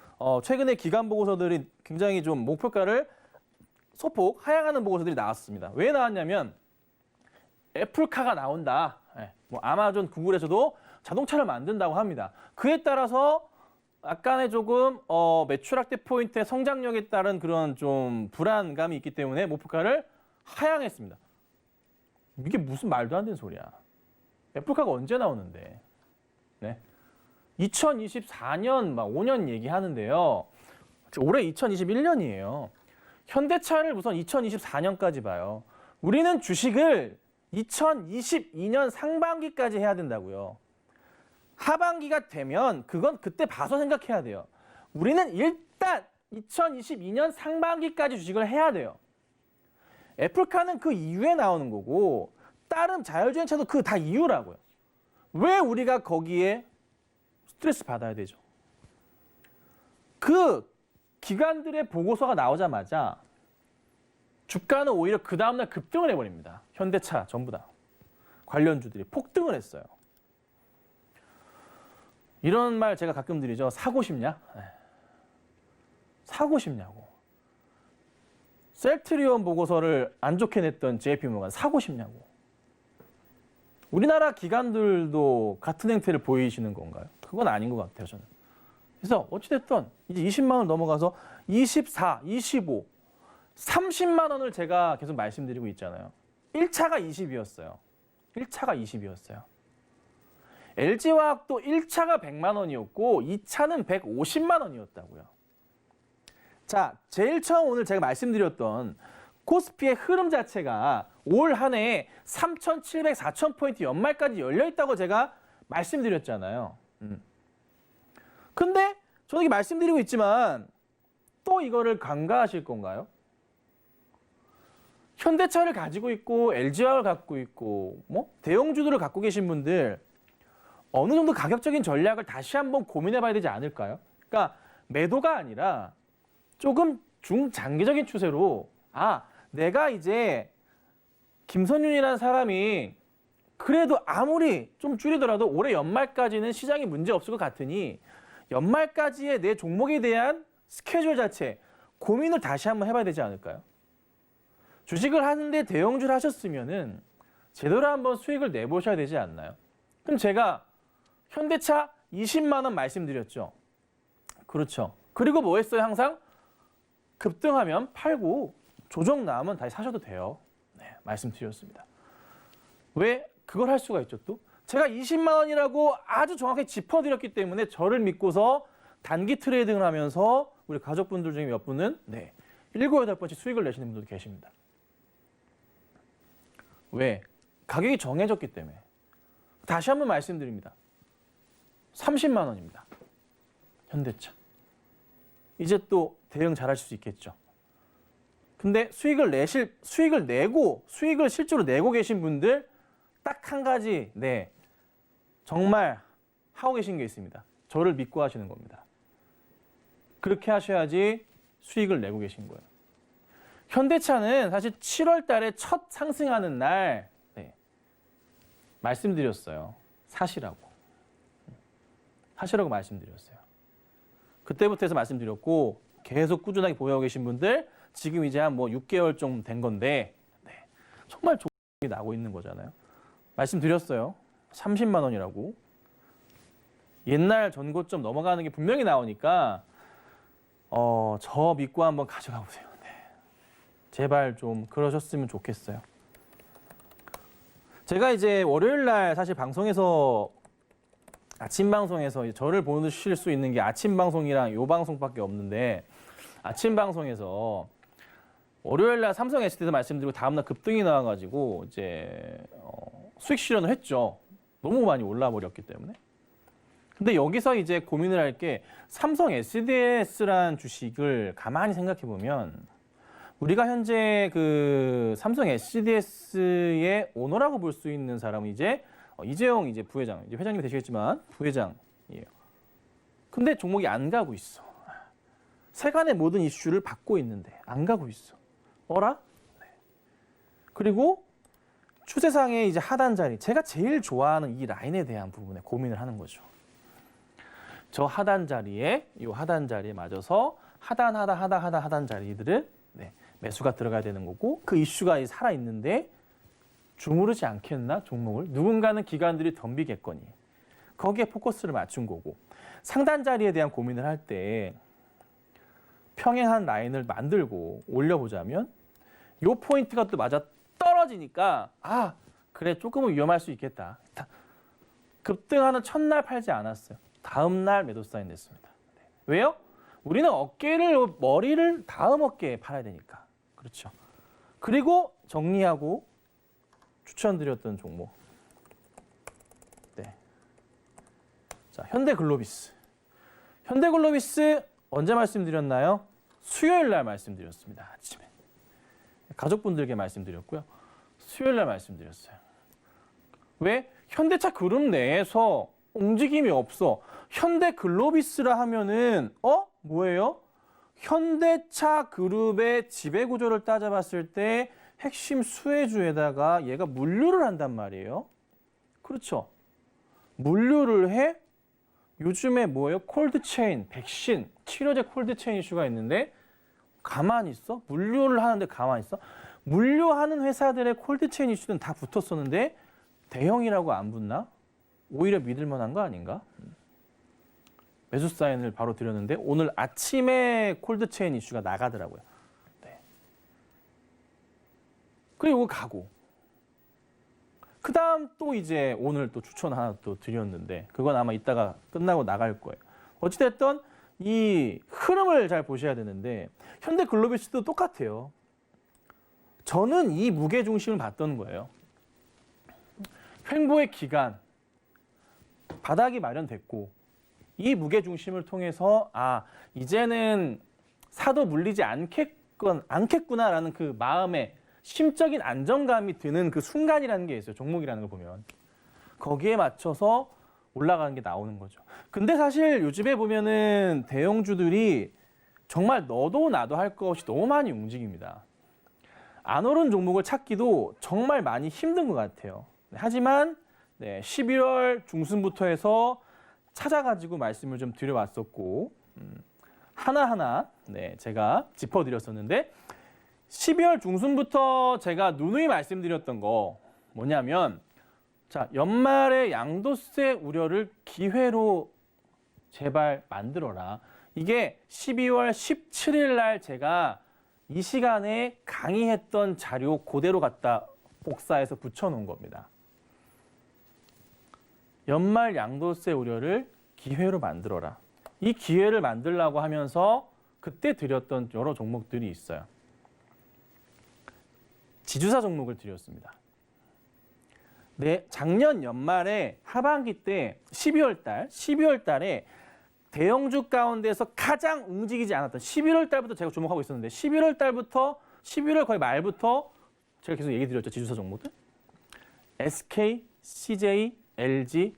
최근에 기관 보고서들이 굉장히 좀 목표가를 소폭 하향하는 보고서들이 나왔습니다. 왜 나왔냐면 애플카가 나온다. 뭐 아마존, 구글에서도 자동차를 만든다고 합니다. 그에 따라서 약간의 조금 매출 확대 포인트의 성장력에 따른 그런 좀 불안감이 있기 때문에 목표가를 하향했습니다. 이게 무슨 말도 안 되는 소리야. 애플카가 언제 나오는데? 2024년 막 5년 얘기하는데요. 올해 2021년이에요. 현대차를 우선 2024년까지 봐요. 우리는 주식을 2022년 상반기까지 해야 된다고요. 하반기가 되면 그건 그때 봐서 생각해야 돼요. 우리는 일단 2022년 상반기까지 주식을 해야 돼요. 애플카는 그 이후에 나오는 거고 다른 자율주행차도 그 다 이유라고요. 왜 우리가 거기에 스트레스 받아야 되죠? 그 기관들의 보고서가 나오자마자 주가는 오히려 그 다음날 급등을 해버립니다. 현대차 전부 다. 관련주들이 폭등을 했어요. 이런 말 제가 가끔 드리죠. 사고 싶냐? 사고 싶냐고. 셀트리온 보고서를 안 좋게 냈던 JP모건 사고 싶냐고. 우리나라 기관들도 같은 행태를 보이시는 건가요? 그건 아닌 것 같아요, 저는. 그래서 어찌됐든 이제 20만 원 넘어가서 24, 25, 30만 원을 제가 계속 말씀드리고 있잖아요. 1차가 20이었어요. 1차가 20이었어요. LG화학도 1차가 100만 원이었고 2차는 150만 원이었다고요. 자, 제일 처음 오늘 제가 말씀드렸던 코스피의 흐름 자체가 올 한 해에 3,700, 4,000포인트 연말까지 열려있다고 제가 말씀드렸잖아요. 근데 저는 이렇게 말씀드리고 있지만 또 이거를 간과하실 건가요? 현대차를 가지고 있고 LG화학을 갖고 있고 뭐 대형주들을 갖고 계신 분들 어느 정도 가격적인 전략을 다시 한번 고민해 봐야 되지 않을까요? 그러니까 매도가 아니라 조금 중장기적인 추세로 내가 이제 김선윤이라는 사람이 그래도 아무리 좀 줄이더라도 올해 연말까지는 시장이 문제 없을 것 같으니 연말까지의 내 종목에 대한 스케줄 자체 고민을 다시 한번 해봐야 되지 않을까요? 주식을 하는데 대형주를 하셨으면은 제대로 한번 수익을 내보셔야 되지 않나요? 그럼 제가 현대차 20만 원 말씀드렸죠. 그렇죠. 그리고 뭐 했어요? 항상 급등하면 팔고 조정 나오면 다시 사셔도 돼요. 말씀드렸습니다. 왜? 그걸 할 수가 있죠 또? 제가 20만 원이라고 아주 정확히 짚어드렸기 때문에 저를 믿고서 단기 트레이딩을 하면서 우리 가족분들 중에 몇 분은 7, 8번씩 수익을 내시는 분들도 계십니다. 왜? 가격이 정해졌기 때문에. 다시 한번 말씀드립니다. 30만 원입니다. 현대차. 이제 또 대응 잘하실 수 있겠죠. 근데 수익을 실제로 내고 계신 분들 딱 한 가지, 정말 하고 계신 게 있습니다. 저를 믿고 하시는 겁니다. 그렇게 하셔야지 수익을 내고 계신 거예요. 현대차는 사실 7월 달에 첫 상승하는 날, 말씀드렸어요. 사시라고 말씀드렸어요. 그때부터 해서 말씀드렸고, 계속 꾸준하게 보유하고 계신 분들, 지금 이제 한 6개월 좀 된 건데, 정말 좋게 나고 있는 거잖아요. 말씀드렸어요. 30만 원이라고. 옛날 전고점 넘어가는 게 분명히 나오니까, 저 믿고 한번 가져가 보세요. 제발 좀 그러셨으면 좋겠어요. 제가 이제 월요일 날 사실 방송에서 아침 방송에서 저를 보실 수 있는 게 아침 방송이랑 요 방송밖에 없는데, 아침 방송에서 월요일 날 삼성 SD에서 말씀드리고 다음날 급등이 나와가지고 이제 수익 실현을 했죠. 너무 많이 올라 버렸기 때문에. 근데 여기서 이제 고민을 할 게, 삼성 SDS라는 주식을 가만히 생각해 보면 우리가 현재 그 삼성 SDS의 오너라고 볼 수 있는 사람은 이제 이재용 이제 부회장, 이제 회장님이 되시겠지만 부회장이에요. 근데 종목이 안 가고 있어. 세간의 모든 이슈를 받고 있는데 안 가고 있어. 어라? 그리고 추세상의 이제 하단 자리, 제가 제일 좋아하는 이 라인에 대한 부분에 고민을 하는 거죠. 저 하단 자리에, 이 하단 자리에 맞아서 하단 자리들을 매수가 들어가야 되는 거고, 그 이슈가 살아 있는데 주무르지 않겠나 종목을? 누군가는 기관들이 덤비겠거니. 거기에 포커스를 맞춘 거고, 상단 자리에 대한 고민을 할 때 평행한 라인을 만들고 올려보자면 요 포인트가 또 맞아 떨어지니까 그래 조금은 위험할 수 있겠다. 급등하는 첫날 팔지 않았어요. 다음 날 매도 사인 냈습니다. 왜요? 우리는 머리를 다음 어깨에 팔아야 되니까. 그렇죠. 그리고 정리하고 추천드렸던 종목. 자, 현대글로비스. 현대글로비스 언제 말씀드렸나요? 수요일 날 말씀드렸습니다. 아침에. 가족분들께 말씀드렸고요. 수요일 날 말씀드렸어요. 왜? 현대차 그룹 내에서 움직임이 없어. 현대글로비스라 하면은 뭐예요? 현대차 그룹의 지배구조를 따져봤을 때 핵심 수혜주에다가 얘가 물류를 한단 말이에요. 그렇죠. 물류를 해? 요즘에 뭐예요? 콜드체인, 백신, 치료제 콜드체인 이슈가 있는데 가만히 있어? 물류를 하는데 가만히 있어? 물류하는 회사들의 콜드체인 이슈는 다 붙었었는데 대형이라고 안 붙나? 오히려 믿을 만한 거 아닌가? 매수 사인을 바로 드렸는데 오늘 아침에 콜드체인 이슈가 나가더라고요. 그리고 가고. 그 다음 또 이제 오늘 또 추천 하나 또 드렸는데 그건 아마 이따가 끝나고 나갈 거예요. 어찌됐든 이 흐름을 잘 보셔야 되는데 현대글로비스도 똑같아요. 저는 이 무게중심을 봤던 거예요. 횡보의 기간, 바닥이 마련됐고 이 무게중심을 통해서 이제는 사도 물리지 않겠구나라는 그 마음에 심적인 안정감이 드는 그 순간이라는 게 있어요. 종목이라는 걸 보면. 거기에 맞춰서 올라가는 게 나오는 거죠. 근데 사실 요즘에 보면은 대형주들이 정말 너도 나도 할 것 없이 너무 많이 움직입니다. 안 오른 종목을 찾기도 정말 많이 힘든 것 같아요. 하지만 11월 중순부터 해서 찾아가지고 말씀을 좀 드려왔었고 하나하나 제가 짚어드렸었는데 12월 중순부터 제가 누누이 말씀드렸던 거 뭐냐면 자, 연말에 양도세 우려를 기회로 제발 만들어라. 이게 12월 17일 날 제가 이 시간에 강의했던 자료 그대로 갖다 복사해서 붙여놓은 겁니다. 연말 양도세 우려를 기회로 만들어라. 이 기회를 만들라고 하면서 그때 드렸던 여러 종목들이 있어요. 지주사 종목을 드렸습니다. 네, 작년 연말에 하반기 때 12월 달에 대형주 가운데서 가장 움직이지 않았던 11월 달부터 제가 주목하고 있었는데 11월 달부터 11월 거의 말부터 제가 계속 얘기 드렸죠. 지주사 종목들. SK, CJ, LG,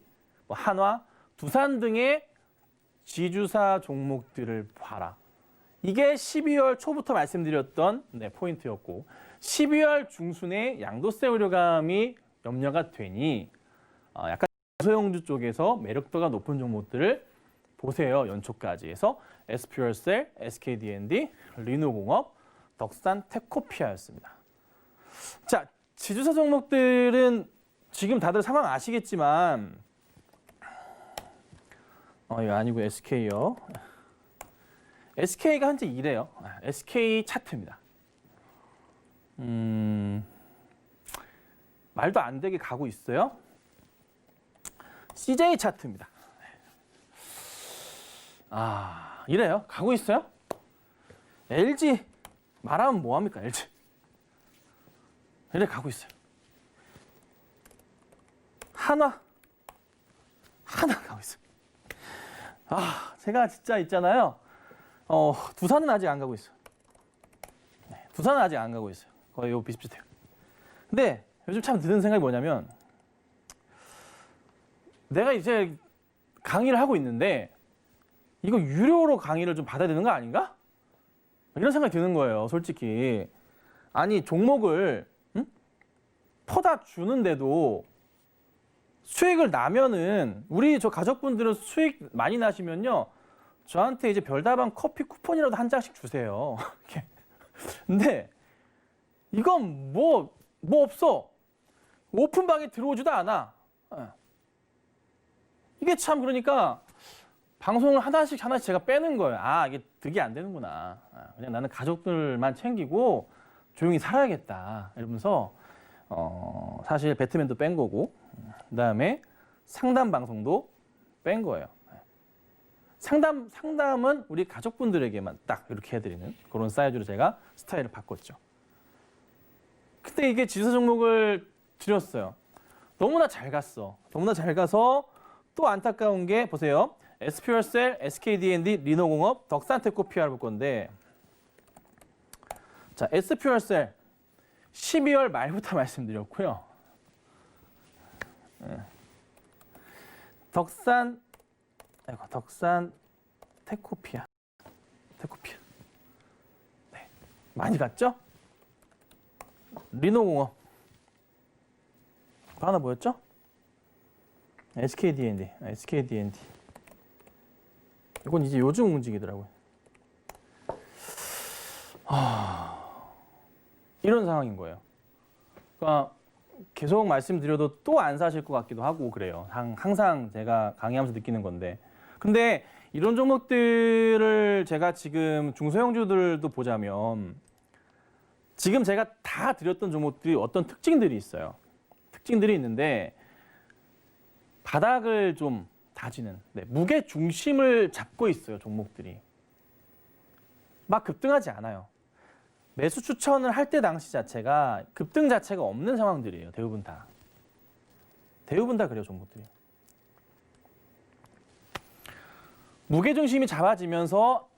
한화, 두산 등의 지주사 종목들을 봐라. 이게 12월 초부터 말씀드렸던 포인트였고 12월 중순에 양도세 우려감이 염려가 되니 약간 소형주 쪽에서 매력도가 높은 종목들을 보세요. 연초까지 해서 SPL셀, SKD&D, 리노공업, 덕산, 테코피아였습니다. 자, 지주사 종목들은 지금 다들 상황 아시겠지만 이거 아니고 SK요. SK가 현재 이래요. SK 차트입니다. 말도 안 되게 가고 있어요. CJ 차트입니다. 이래요. 가고 있어요. LG 말하면 뭐합니까? LG 이래 가고 있어요. 한화 가고 있어요. 제가 진짜 있잖아요. 두산은 아직 안 가고 있어요. 두산은 아직 안 가고 있어요. 거의 이거 비슷비슷해요. 근데 요즘 참 드는 생각이 뭐냐면 내가 이제 강의를 하고 있는데 이거 유료로 강의를 좀 받아야 되는 거 아닌가? 이런 생각이 드는 거예요. 솔직히. 아니 종목을 퍼다 주는데도 수익을 나면은 우리 저 가족분들은 수익 많이 나시면요. 저한테 이제 별다방 커피 쿠폰이라도 한 장씩 주세요. 근데 이건 뭐 없어. 오픈방에 들어오지도 않아. 이게 참 그러니까 방송을 하나씩 제가 빼는 거예요. 이게 득이 안 되는구나. 그냥 나는 가족들만 챙기고 조용히 살아야겠다. 이러면서 사실 배트맨도 뺀 거고 그다음에 상담 방송도 뺀 거예요. 상담은 우리 가족분들에게만 딱 이렇게 해드리는 그런 사이즈로 제가 스타일을 바꿨죠. 그때 이게 지수 종목을 드렸어요. 너무나 잘 갔어. 너무나 잘 가서 또 안타까운 게 보세요. SPL셀, SKD&D, 리노공업, 덕산테코피아를 볼 건데 자, SPL셀 12월 말부터 말씀드렸고요. 덕산 테코피아. 네, 많이 갔죠? 리노공업. 하나 뭐였죠? SKD&D. 이건 이제 요즘 움직이더라고요. 이런 상황인 거예요. 그러니까 계속 말씀드려도 또 안 사실 것 같기도 하고 그래요. 항상 제가 강의하면서 느끼는 건데. 근데 이런 종목들을 제가 지금 중소형주들도 보자면 지금 제가 다 드렸던 종목들이 어떤 특징들이 있어요. 특징들이 있는데 바닥을 좀 다지는 무게 중심을 잡고 있어요. 종목들이. 막 급등하지 않아요. 매수 추천을 할 때 당시 자체가 급등 자체가 없는 상황들이에요. 대부분 다 그래요. 종목들이. 무게중심이 잡아지면서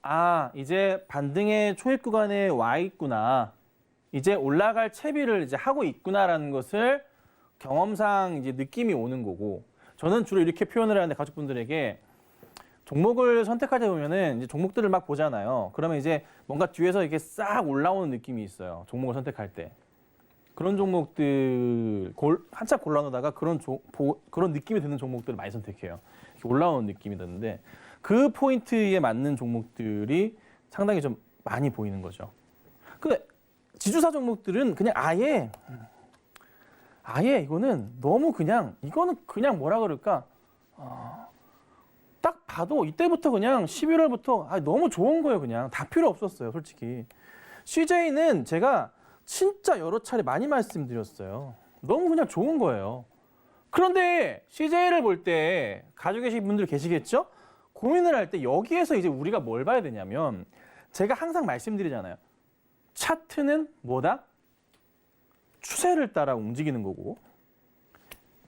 이제 반등의 초입 구간에 와 있구나. 이제 올라갈 채비를 이제 하고 있구나라는 것을 경험상 이제 느낌이 오는 거고 저는 주로 이렇게 표현을 하는데 가족분들에게 종목을 선택할 때 보면은 이제 종목들을 막 보잖아요. 그러면 이제 뭔가 뒤에서 이렇게 싹 올라오는 느낌이 있어요. 종목을 선택할 때. 그런 종목들 한참 골라놓다가 그런 느낌이 드는 종목들을 많이 선택해요. 이렇게 올라오는 느낌이 드는데 그 포인트에 맞는 종목들이 상당히 좀 많이 보이는 거죠. 근데 지주사 종목들은 그냥 아예 이거는 너무 이거는 그냥 뭐라 그럴까? 딱 봐도 이때부터 그냥 11월부터 너무 좋은 거예요. 그냥 다 필요 없었어요. 솔직히. CJ는 제가 진짜 여러 차례 많이 말씀드렸어요. 너무 그냥 좋은 거예요. 그런데 CJ를 볼 때 가지고 계신 분들 계시겠죠? 고민을 할 때 여기에서 이제 우리가 뭘 봐야 되냐면 제가 항상 말씀드리잖아요. 차트는 뭐다? 추세를 따라 움직이는 거고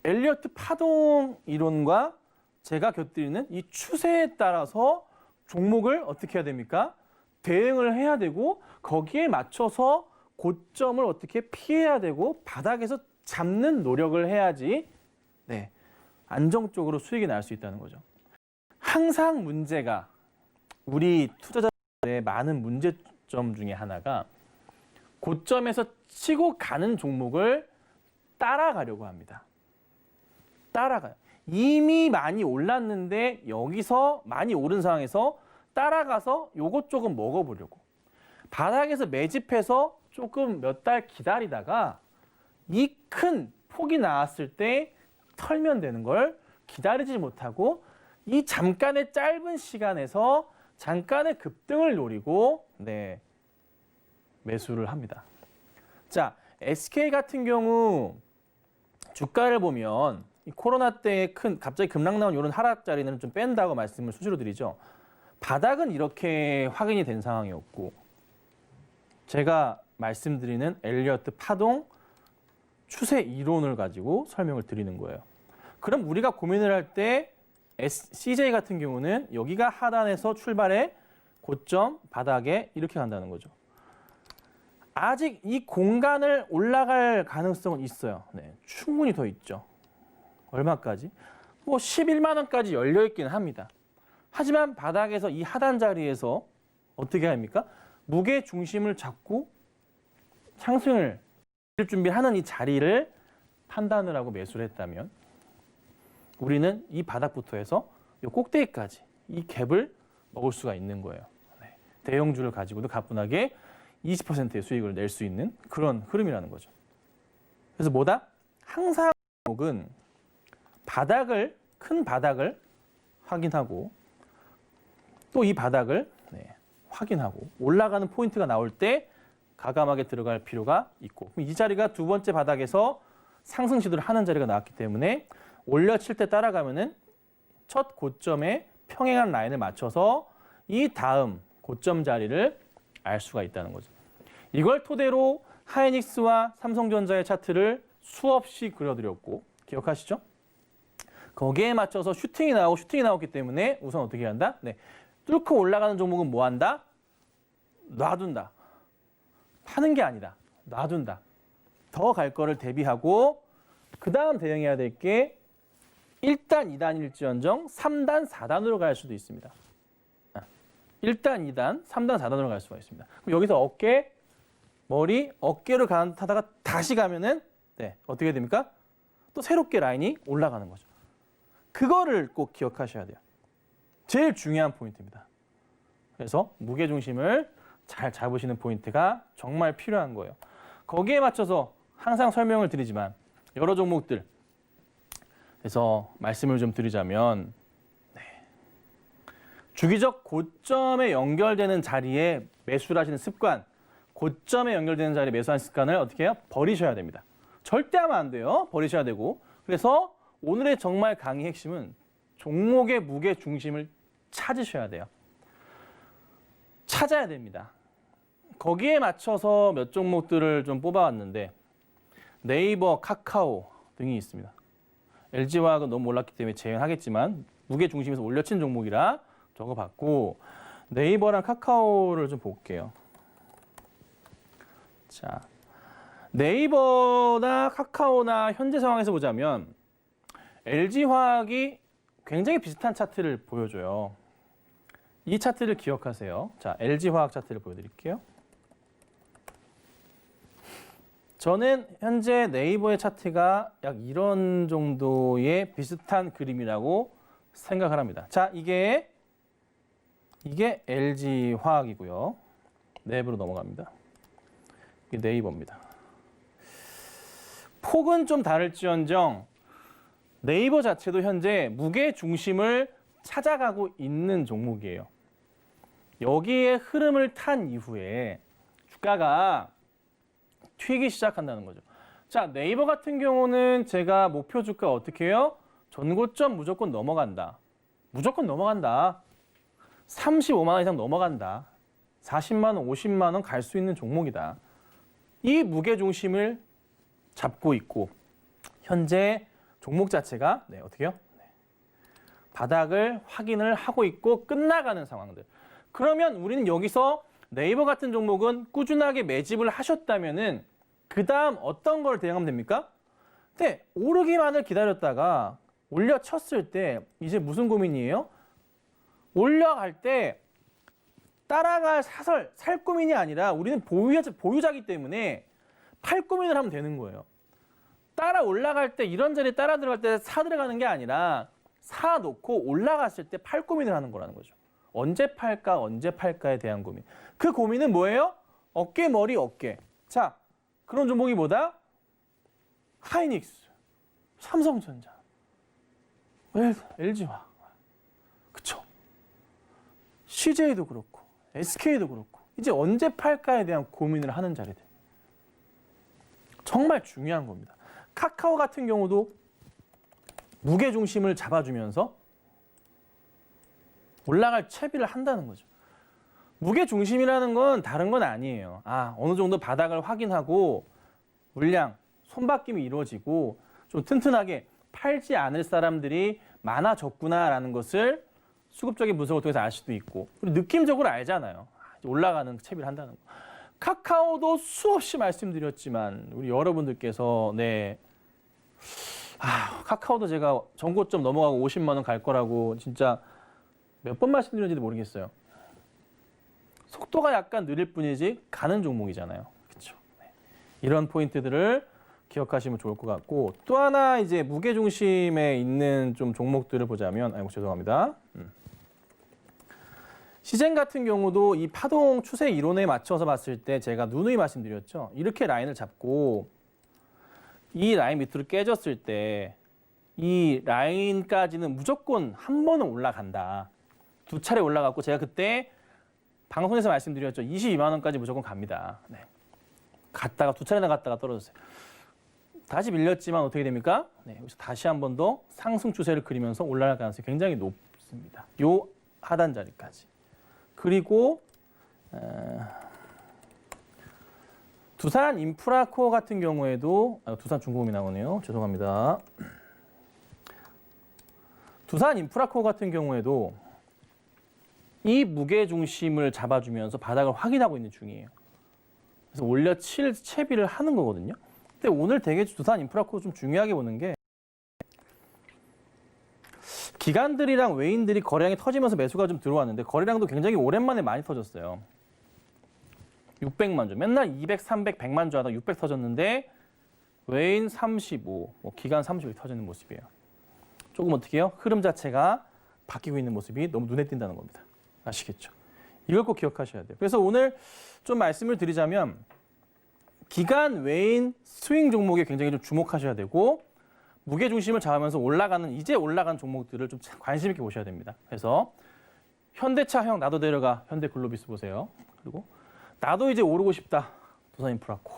엘리어트 파동 이론과 제가 곁들이는 이 추세에 따라서 종목을 어떻게 해야 됩니까? 대응을 해야 되고 거기에 맞춰서 고점을 어떻게 피해야 되고 바닥에서 잡는 노력을 해야지 네, 안정적으로 수익이 날 수 있다는 거죠. 항상 문제가 우리 투자자들의 많은 문제점 중에 하나가 고점에서 치고 가는 종목을 따라가려고 합니다. 따라가요. 이미 많이 올랐는데 여기서 많이 오른 상황에서 따라가서 요것 조금 먹어보려고. 바닥에서 매집해서 조금 몇 달 기다리다가 이 큰 폭이 나왔을 때 털면 되는 걸 기다리지 못하고 이 잠깐의 짧은 시간에서 잠깐의 급등을 노리고 네, 매수를 합니다. 자, SK 같은 경우 주가를 보면 이 코로나 때 갑자기 급락 나온 이런 하락 자리는 좀 뺀다고 말씀을 수시로 드리죠. 바닥은 이렇게 확인이 된 상황이었고 제가 말씀드리는 엘리어트 파동 추세 이론을 가지고 설명을 드리는 거예요. 그럼 우리가 고민을 할 때 CJ 같은 경우는 여기가 하단에서 출발해 고점 바닥에 이렇게 간다는 거죠. 아직 이 공간을 올라갈 가능성은 있어요. 네, 충분히 더 있죠. 얼마까지? 뭐 11만 원까지 열려 있기는 합니다. 하지만 바닥에서 이 하단 자리에서 어떻게 합니까? 무게 중심을 잡고 상승을 준비하는 이 자리를 판단을 하고 매수를 했다면 우리는 이 바닥부터 해서 이 꼭대기까지 이 갭을 먹을 수가 있는 거예요. 네. 대형주를 가지고도 가뿐하게 20%의 수익을 낼 수 있는 그런 흐름이라는 거죠. 그래서 뭐다? 항상 종목은 큰 바닥을 확인하고 또 이 바닥을 확인하고 올라가는 포인트가 나올 때 과감하게 들어갈 필요가 있고 이 자리가 두 번째 바닥에서 상승 시도를 하는 자리가 나왔기 때문에 올려칠 때 따라가면은 첫 고점에 평행한 라인을 맞춰서 이 다음 고점 자리를 알 수가 있다는 거죠. 이걸 토대로 하이닉스와 삼성전자의 차트를 수없이 그려드렸고 기억하시죠? 거기에 맞춰서 슈팅이 나오기 때문에 우선 어떻게 한다? 네, 뚫고 올라가는 종목은 뭐 한다? 놔둔다. 파는 게 아니다. 놔둔다. 더 갈 거를 대비하고 그 다음 대응해야 될 게 1단, 2단일지언정 3단, 4단으로 갈 수도 있습니다. 1단, 2단, 3단, 4단으로 갈 수가 있습니다. 그럼 여기서 어깨로 타다가 다시 가면은 어떻게 됩니까? 또 새롭게 라인이 올라가는 거죠. 그거를 꼭 기억하셔야 돼요. 제일 중요한 포인트입니다. 그래서 무게중심을 잘 잡으시는 포인트가 정말 필요한 거예요. 거기에 맞춰서 항상 설명을 드리지만 여러 종목들 그래서 말씀을 좀 드리자면 주기적 고점에 연결되는 자리에 매수를 하시는 습관, 고점에 연결되는 자리에 매수하는 습관을 어떻게 해요? 버리셔야 됩니다. 절대 하면 안 돼요. 버리셔야 되고. 그래서 오늘의 정말 강의 핵심은 종목의 무게 중심을 찾으셔야 돼요. 찾아야 됩니다. 거기에 맞춰서 몇 종목들을 좀 뽑아왔는데 네이버, 카카오 등이 있습니다. LG화학은 너무 올랐기 때문에 제외하겠지만 무게 중심에서 올려친 종목이라 적어봤고 네이버랑 카카오를 좀 볼게요. 자, 네이버나 카카오나 현재 상황에서 보자면 LG화학이 굉장히 비슷한 차트를 보여줘요. 이 차트를 기억하세요. 자, LG화학 차트를 보여드릴게요. 저는 현재 네이버의 차트가 약 이런 정도의 비슷한 그림이라고 생각을 합니다. 자, 이게 LG화학이고요. 내부로 넘어갑니다. 이게 네이버입니다. 폭은 좀 다를지언정 네이버 자체도 현재 무게 중심을 찾아가고 있는 종목이에요. 여기에 흐름을 탄 이후에 주가가 튀기 시작한다는 거죠. 자, 네이버 같은 경우는 제가 목표 주가 어떻게 해요? 전고점 무조건 넘어간다. 무조건 넘어간다. 35만 원 이상 넘어간다. 40만 원, 50만 원 갈 수 있는 종목이다. 이 무게 중심을 잡고 있고 현재 종목 자체가 어떻게 해요? 바닥을 확인을 하고 있고 끝나가는 상황들. 그러면 우리는 여기서 네이버 같은 종목은 꾸준하게 매집을 하셨다면은 그 다음 어떤 걸 대응하면 됩니까? 근데 오르기만을 기다렸다가 올려쳤을 때 이제 무슨 고민이에요? 올라갈 때 따라갈 살 고민이 아니라 우리는 보유자이기 때문에 팔 고민을 하면 되는 거예요. 따라 올라갈 때 이런저런 따라 들어갈 때 사 들어가는 게 아니라 사 놓고 올라갔을 때 팔 고민을 하는 거라는 거죠. 언제 팔까에 대한 고민. 그 고민은 뭐예요? 어깨, 머리, 어깨. 자, 그런 종목이 뭐다? 하이닉스, 삼성전자, LG화, 그쵸? CJ도 그렇고, SK도 그렇고, 이제 언제 팔까에 대한 고민을 하는 자리들. 정말 중요한 겁니다. 카카오 같은 경우도 무게 중심을 잡아주면서 올라갈 채비를 한다는 거죠. 무게 중심이라는 건 다른 건 아니에요. 어느 정도 바닥을 확인하고 물량, 손바뀜이 이루어지고 좀 튼튼하게 팔지 않을 사람들이 많아졌구나라는 것을 수급적인 분석을 통해서 알 수도 있고 그리고 느낌적으로 알잖아요. 올라가는 채비를 한다는 거. 카카오도 수없이 말씀드렸지만 우리 여러분들께서 카카오도 제가 전고점 넘어가고 50만 원 갈 거라고 진짜 몇 번 말씀드렸는지도 모르겠어요. 속도가 약간 느릴 뿐이지 가는 종목이잖아요. 그렇죠? 이런 포인트들을 기억하시면 좋을 것 같고 또 하나 이제 무게 중심에 있는 좀 종목들을 보자면 죄송합니다. 시젠 같은 경우도 이 파동 추세 이론에 맞춰서 봤을 때 제가 누누이 말씀드렸죠. 이렇게 라인을 잡고 이 라인 밑으로 깨졌을 때 이 라인까지는 무조건 한 번은 올라간다. 두 차례 올라갔고 제가 그때 방송에서 말씀드렸죠. 22만 원까지 무조건 갑니다. 갔다가 두 차례나 갔다가 떨어졌어요. 다시 밀렸지만 어떻게 됩니까? 여기서 다시 한 번 더 상승 추세를 그리면서 올라갈 가능성이 굉장히 높습니다. 요 하단 자리까지. 그리고 두산 인프라코어 같은 경우에도 두산 중공업이 나오네요. 죄송합니다. 두산 인프라코어 같은 경우에도 이 무게 중심을 잡아주면서 바닥을 확인하고 있는 중이에요. 그래서 올려칠 채비를 하는 거거든요. 근데 오늘 되게 두산 인프라코어 좀 중요하게 보는 게 기관들이랑 외인들이 거래량이 터지면서 매수가 좀 들어왔는데 거래량도 굉장히 오랜만에 많이 터졌어요. 600만 주. 맨날 200, 300, 100만 주 하다 600 터졌는데 외인 35, 기관 30이 터지는 모습이에요. 조금 어떻게 해요? 흐름 자체가 바뀌고 있는 모습이 너무 눈에 띈다는 겁니다. 아시겠죠? 이걸 꼭 기억하셔야 돼요. 그래서 오늘 좀 말씀을 드리자면 기관 외인 스윙 종목에 굉장히 좀 주목하셔야 되고 무게 중심을 잡으면서 이제 올라간 종목들을 좀 관심 있게 보셔야 됩니다. 그래서 현대차 나도 데려가 현대글로비스 보세요. 그리고 나도 이제 오르고 싶다 두산인프라코.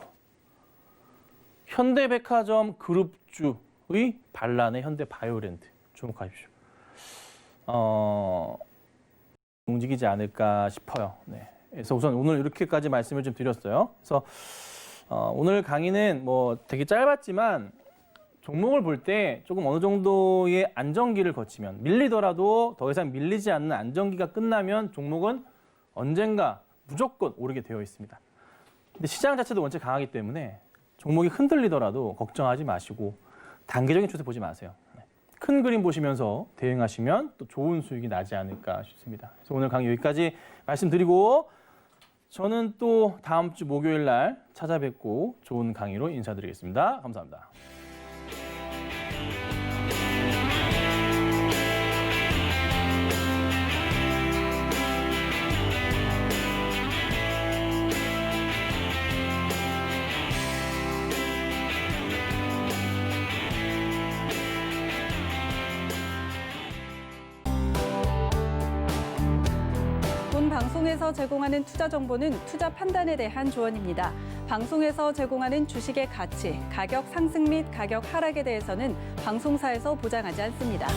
현대백화점 그룹주의 반란의 현대바이오랜드 주목하십시오. 움직이지 않을까 싶어요. 그래서 우선 오늘 이렇게까지 말씀을 좀 드렸어요. 그래서 오늘 강의는 되게 짧았지만 종목을 볼 때 조금 어느 정도의 안정기를 거치면 밀리더라도 더 이상 밀리지 않는 안정기가 끝나면 종목은 언젠가 무조건 오르게 되어 있습니다. 근데 시장 자체도 원체 강하기 때문에 종목이 흔들리더라도 걱정하지 마시고 단기적인 추세 보지 마세요. 큰 그림 보시면서 대응하시면 또 좋은 수익이 나지 않을까 싶습니다. 그래서 오늘 강의 여기까지 말씀드리고 저는 또 다음 주 목요일 날 찾아뵙고 좋은 강의로 인사드리겠습니다. 감사합니다. 본 방송 방송에서 제공하는 투자 정보는 투자 판단에 대한 조언입니다. 방송에서 제공하는 주식의 가치, 가격 상승 및 가격 하락에 대해서는 방송사에서 보장하지 않습니다.